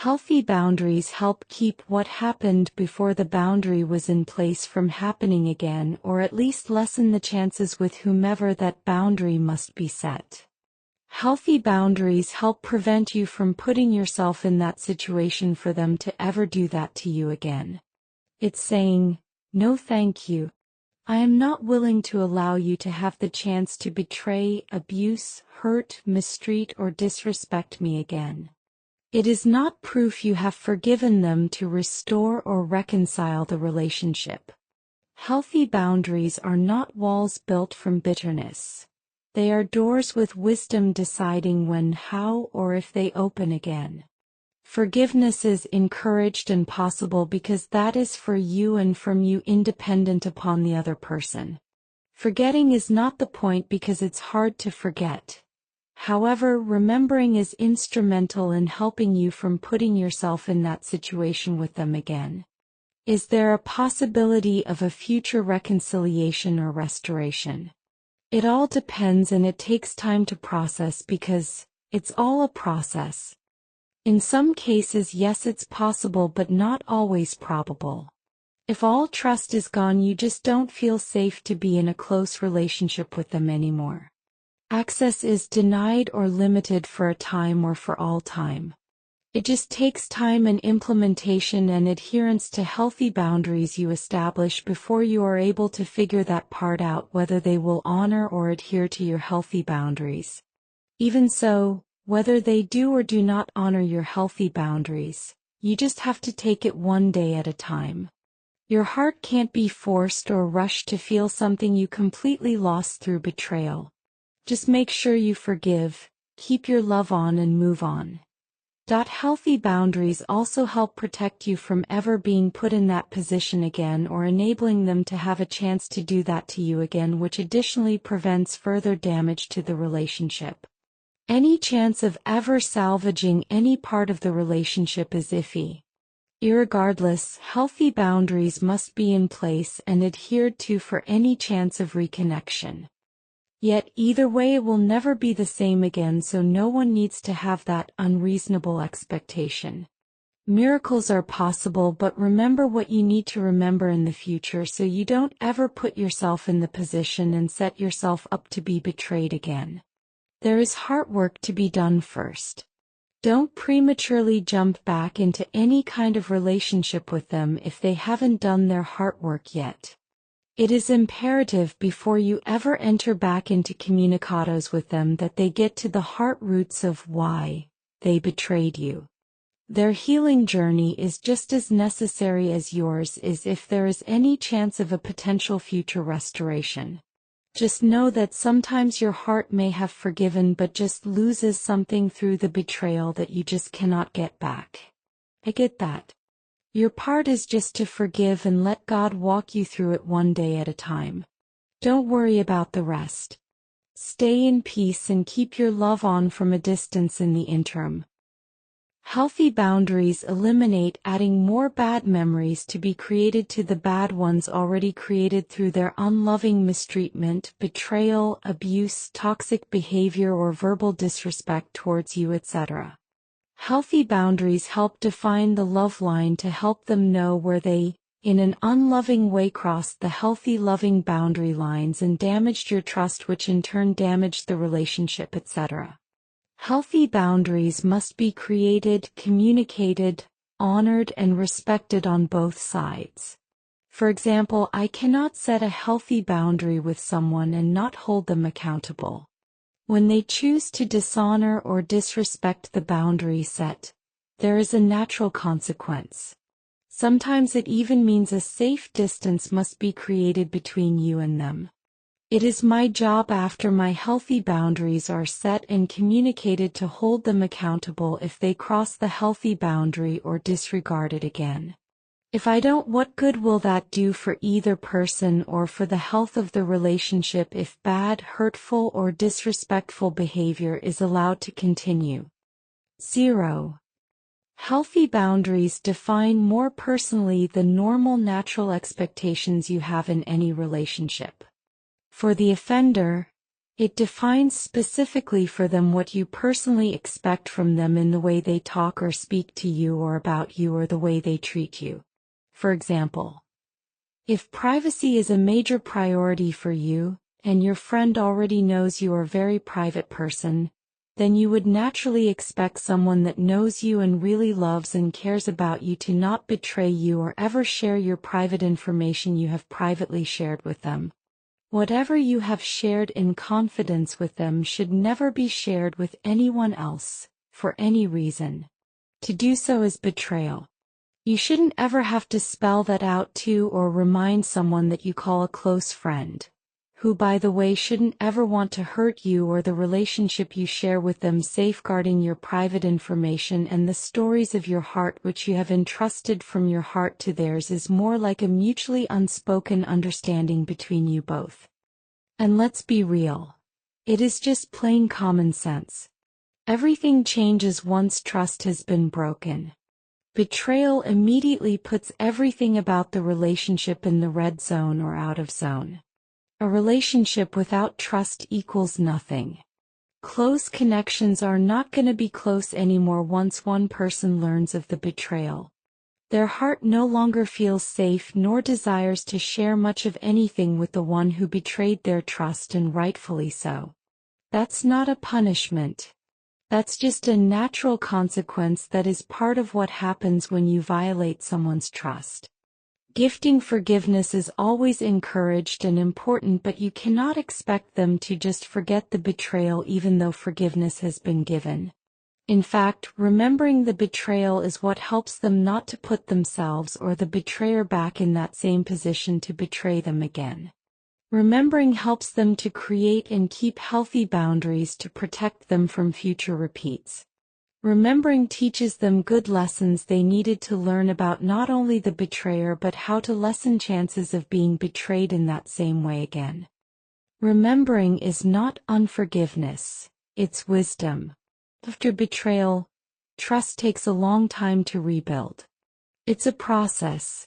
Healthy boundaries help keep what happened before the boundary was in place from happening again, or at least lessen the chances with whomever that boundary must be set. Healthy boundaries help prevent you from putting yourself in that situation for them to ever do that to you again. It's saying, "No, thank you. I am not willing to allow you to have the chance to betray, abuse, hurt, mistreat, or disrespect me again." It is not proof you have forgiven them to restore or reconcile the relationship. Healthy boundaries are not walls built from bitterness. They are doors with wisdom deciding when, how, or if they open again. Forgiveness is encouraged and possible because that is for you and from you, independent upon the other person. Forgetting is not the point because it's hard to forget. However, remembering is instrumental in helping you from putting yourself in that situation with them again. Is there a possibility of a future reconciliation or restoration? It all depends, and it takes time to process because it's all a process. In some cases, yes, it's possible, but not always probable. If all trust is gone, you just don't feel safe to be in a close relationship with them anymore. Access is denied or limited for a time or for all time. It just takes time and implementation and adherence to healthy boundaries you establish before you are able to figure that part out, whether they will honor or adhere to your healthy boundaries. Even so, whether they do or do not honor your healthy boundaries, you just have to take it one day at a time. Your heart can't be forced or rushed to feel something you completely lost through betrayal. Just make sure you forgive, keep your love on, and move on. Healthy boundaries also help protect you from ever being put in that position again or enabling them to have a chance to do that to you again, which additionally prevents further damage to the relationship. Any chance of ever salvaging any part of the relationship is iffy. Irregardless, healthy boundaries must be in place and adhered to for any chance of reconnection. Yet either way, it will never be the same again, so no one needs to have that unreasonable expectation. Miracles are possible, but remember what you need to remember in the future so you don't ever put yourself in the position and set yourself up to be betrayed again. There is heart work to be done first. Don't prematurely jump back into any kind of relationship with them if they haven't done their heart work yet. It is imperative before you ever enter back into communicados with them that they get to the heart roots of why they betrayed you. Their healing journey is just as necessary as yours is if there is any chance of a potential future restoration. Just know that sometimes your heart may have forgiven but just loses something through the betrayal that you just cannot get back. I get that. Your part is just to forgive and let God walk you through it one day at a time. Don't worry about the rest. Stay in peace and keep your love on from a distance in the interim. Healthy boundaries eliminate adding more bad memories to be created to the bad ones already created through their unloving mistreatment, betrayal, abuse, toxic behavior, or verbal disrespect towards you, etc. Healthy boundaries help define the love line to help them know where they, in an unloving way, crossed the healthy loving boundary lines and damaged your trust, which in turn damaged the relationship, etc. Healthy boundaries must be created, communicated, honored, and respected on both sides. For example, I cannot set a healthy boundary with someone and not hold them accountable. When they choose to dishonor or disrespect the boundary set, there is a natural consequence. Sometimes it even means a safe distance must be created between you and them. It is my job after my healthy boundaries are set and communicated to hold them accountable if they cross the healthy boundary or disregard it again. If I don't, what good will that do for either person or for the health of the relationship if bad, hurtful, or disrespectful behavior is allowed to continue? 0. Healthy boundaries define more personally the normal, natural expectations you have in any relationship. For the offender, It defines specifically for them what you personally expect from them in the way they talk or speak to you or about you or the way they treat you. For example, if privacy is a major priority for you, and your friend already knows you are a very private person, then you would naturally expect someone that knows you and really loves and cares about you to not betray you or ever share your private information you have privately shared with them. Whatever you have shared in confidence with them should never be shared with anyone else, for any reason. To do so is betrayal. You shouldn't ever have to spell that out to or remind someone that you call a close friend, who by the way shouldn't ever want to hurt you or the relationship you share with them, safeguarding your private information and the stories of your heart which you have entrusted from your heart to theirs is more like a mutually unspoken understanding between you both. And let's be real. It is just plain common sense. Everything changes once trust has been broken. Betrayal immediately puts everything about the relationship in the red zone or out of zone. A relationship without trust equals nothing. Close connections are not going to be close anymore once one person learns of the betrayal. Their heart no longer feels safe nor desires to share much of anything with the one who betrayed their trust, and rightfully so. That's not a punishment. That's just a natural consequence that is part of what happens when you violate someone's trust. Gifting forgiveness is always encouraged and important, but you cannot expect them to just forget the betrayal even though forgiveness has been given. In fact, remembering the betrayal is what helps them not to put themselves or the betrayer back in that same position to betray them again. Remembering helps them to create and keep healthy boundaries to protect them from future repeats. Remembering teaches them good lessons they needed to learn about not only the betrayer but how to lessen chances of being betrayed in that same way again. Remembering is not unforgiveness, it's wisdom. After betrayal, trust takes a long time to rebuild. It's a process.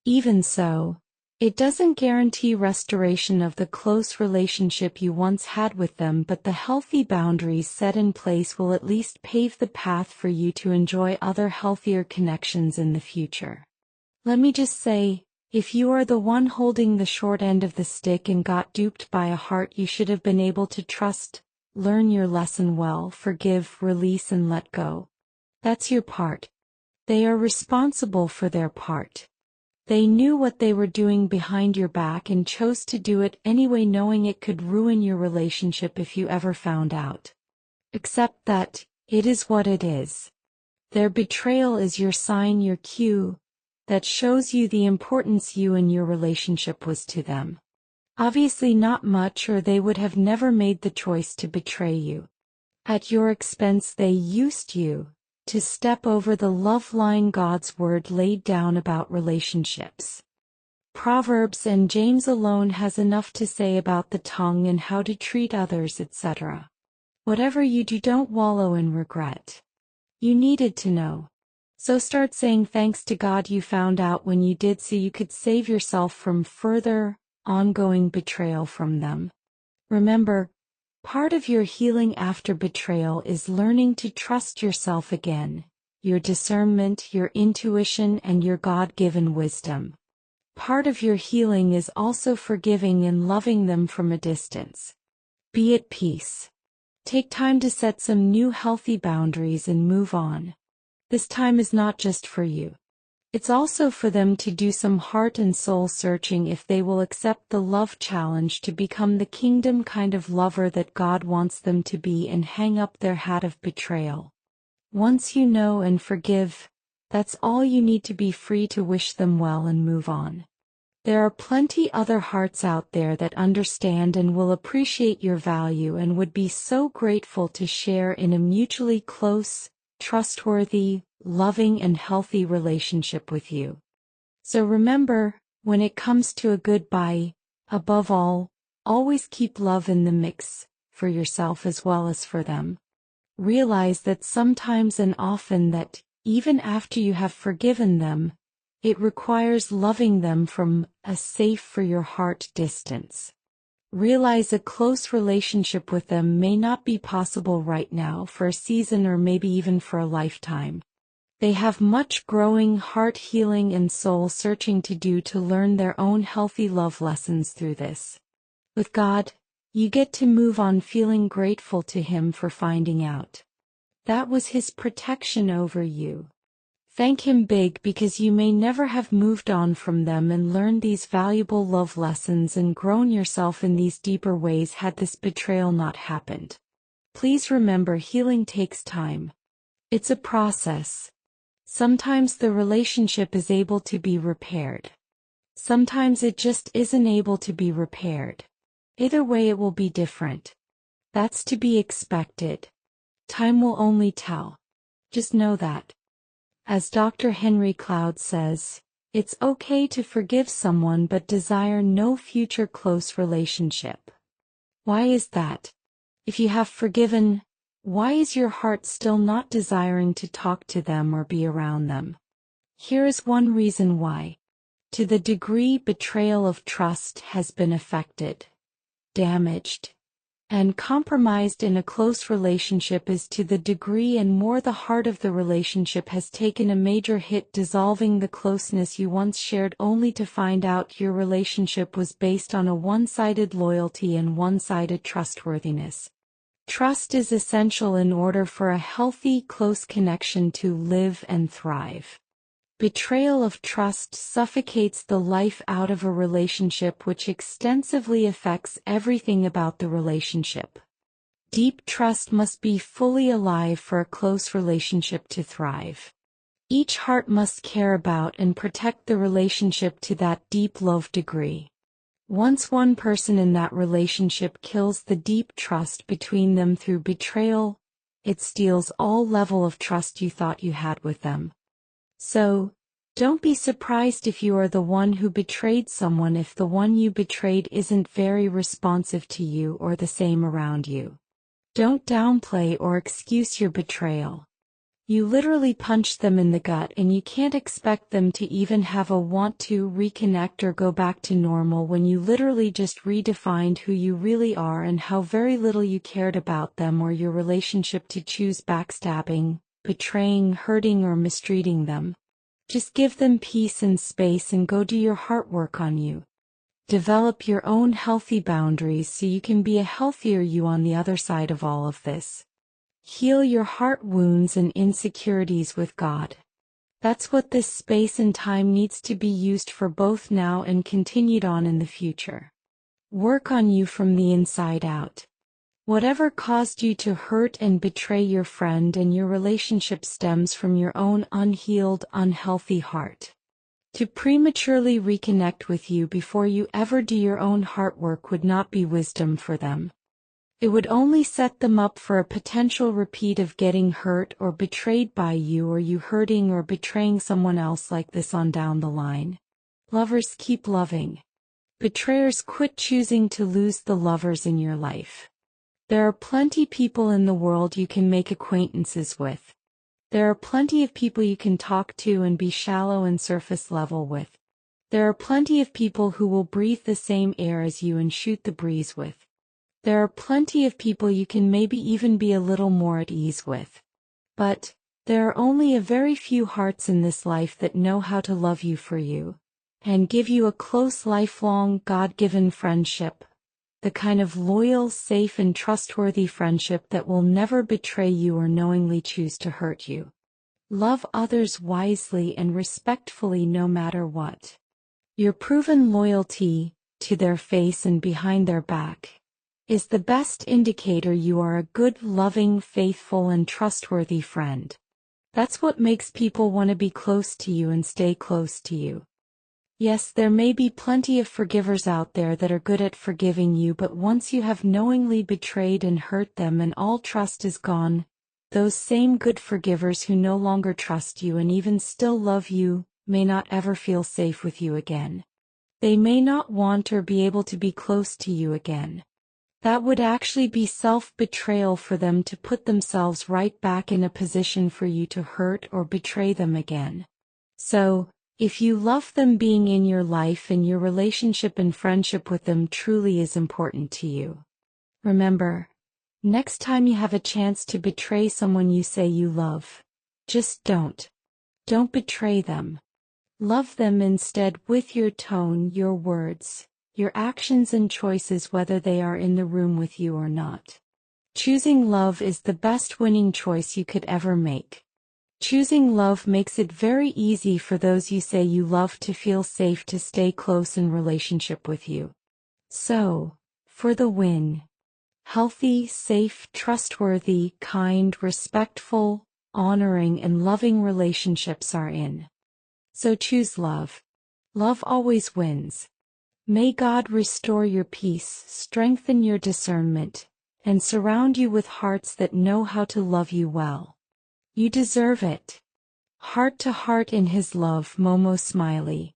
Even so, it doesn't guarantee restoration of the close relationship you once had with them, but the healthy boundaries set in place will at least pave the path for you to enjoy other healthier connections in the future. Let me just say, if you are the one holding the short end of the stick and got duped by a heart you should have been able to trust, learn your lesson well, forgive, release and let go. That's your part. They are responsible for their part. They knew what they were doing behind your back and chose to do it anyway, knowing it could ruin your relationship if you ever found out. Accept that, it is what it is. Their betrayal is your sign, your cue, that shows you the importance you and your relationship was to them. Obviously not much, or they would have never made the choice to betray you. At your expense they used you to step over the love line God's word laid down about relationships. Proverbs and James alone has enough to say about the tongue and how to treat others, etc. Whatever you do, don't wallow in regret. You needed to know. So start saying thanks to God you found out when you did, so you could save yourself from further, ongoing betrayal from them. Remember, part of your healing after betrayal is learning to trust yourself again, your discernment, your intuition, and your God-given wisdom. Part of your healing is also forgiving and loving them from a distance. Be at peace. Take time to set some new healthy boundaries and move on. This time is not just for you. It's also for them to do some heart and soul searching if they will accept the love challenge to become the kingdom kind of lover that God wants them to be and hang up their hat of betrayal. Once you know and forgive, that's all you need to be free to wish them well and move on. There are plenty other hearts out there that understand and will appreciate your value and would be so grateful to share in a mutually close, trustworthy, loving and healthy relationship with you. So remember, when it comes to a goodbye, above all, always keep love in the mix, for yourself as well as for them. Realize that sometimes and often that, even after you have forgiven them, it requires loving them from a safe for your heart distance. Realize a close relationship with them may not be possible right now, for a season, or maybe even for a lifetime. They have much growing, heart healing, and soul searching to do to learn their own healthy love lessons through this. With God, you get to move on feeling grateful to Him for finding out that was His protection over you. Thank Him big, because you may never have moved on from them and learned these valuable love lessons and grown yourself in these deeper ways had this betrayal not happened. Please remember, healing takes time. It's a process. Sometimes the relationship is able to be repaired. Sometimes it just isn't able to be repaired. Either way, it will be different. That's to be expected. Time will only tell. Just know that. As Dr. Henry Cloud says, it's okay to forgive someone but desire no future close relationship. Why is that? If you have forgiven, why is your heart still not desiring to talk to them or be around them? Here is one reason why. To the degree betrayal of trust has been affected, damaged, and compromised in a close relationship is to the degree and more the heart of the relationship has taken a major hit, dissolving the closeness you once shared, only to find out your relationship was based on a one-sided loyalty and one-sided trustworthiness. Trust is essential in order for a healthy, close connection to live and thrive. Betrayal of trust suffocates the life out of a relationship, which extensively affects everything about the relationship. Deep trust must be fully alive for a close relationship to thrive. Each heart must care about and protect the relationship to that deep love degree. Once one person in that relationship kills the deep trust between them through betrayal, it steals all level of trust you thought you had with them. So, don't be surprised if you are the one who betrayed someone if the one you betrayed isn't very responsive to you or the same around you. Don't downplay or excuse your betrayal. You literally punched them in the gut, and you can't expect them to even have a want to reconnect or go back to normal when you literally just redefined who you really are and how very little you cared about them or your relationship to choose backstabbing, betraying, hurting, or mistreating them. Just give them peace and space and go do your heart work on you. Develop your own healthy boundaries so you can be a healthier you on the other side of all of this. Heal your heart wounds and insecurities with God. That's what this space and time needs to be used for, both now and continued on in the future. Work on you from the inside out. Whatever caused you to hurt and betray your friend and your relationship stems from your own unhealed, unhealthy heart. To prematurely reconnect with you before you ever do your own heart work would not be wisdom for them. It would only set them up for a potential repeat of getting hurt or betrayed by you, or you hurting or betraying someone else like this on down the line. Lovers, keep loving. Betrayers, quit choosing to lose the lovers in your life. There are plenty people in the world you can make acquaintances with. There are plenty of people you can talk to and be shallow and surface level with. There are plenty of people who will breathe the same air as you and shoot the breeze with. There are plenty of people you can maybe even be a little more at ease with. But there are only a very few hearts in this life that know how to love you for you, and give you a close, lifelong, God-given friendship. The kind of loyal, safe, and trustworthy friendship that will never betray you or knowingly choose to hurt you. Love others wisely and respectfully no matter what. Your proven loyalty, to their face and behind their back, is the best indicator you are a good, loving, faithful, and trustworthy friend. That's what makes people want to be close to you and stay close to you. Yes, there may be plenty of forgivers out there that are good at forgiving you, but once you have knowingly betrayed and hurt them and all trust is gone, those same good forgivers who no longer trust you and even still love you may not ever feel safe with you again. They may not want or be able to be close to you again. That would actually be self-betrayal for them to put themselves right back in a position for you to hurt or betray them again. So, If you love them being in your life and your relationship and friendship with them truly is important to you. Remember, next time you have a chance to betray someone you say you love, just don't. Don't betray them. Love them instead with your tone, your words, your actions and choices whether they are in the room with you or not. Choosing love is the best winning choice you could ever make. Choosing love makes it very easy for those you say you love to feel safe to stay close in relationship with you. So, for the win. Healthy, safe, trustworthy, kind, respectful, honoring and loving relationships are in. So choose love. Love always wins. May God restore your peace, strengthen your discernment, and surround you with hearts that know how to love you well. You deserve it. Heart to heart in His love, Momo Smiley.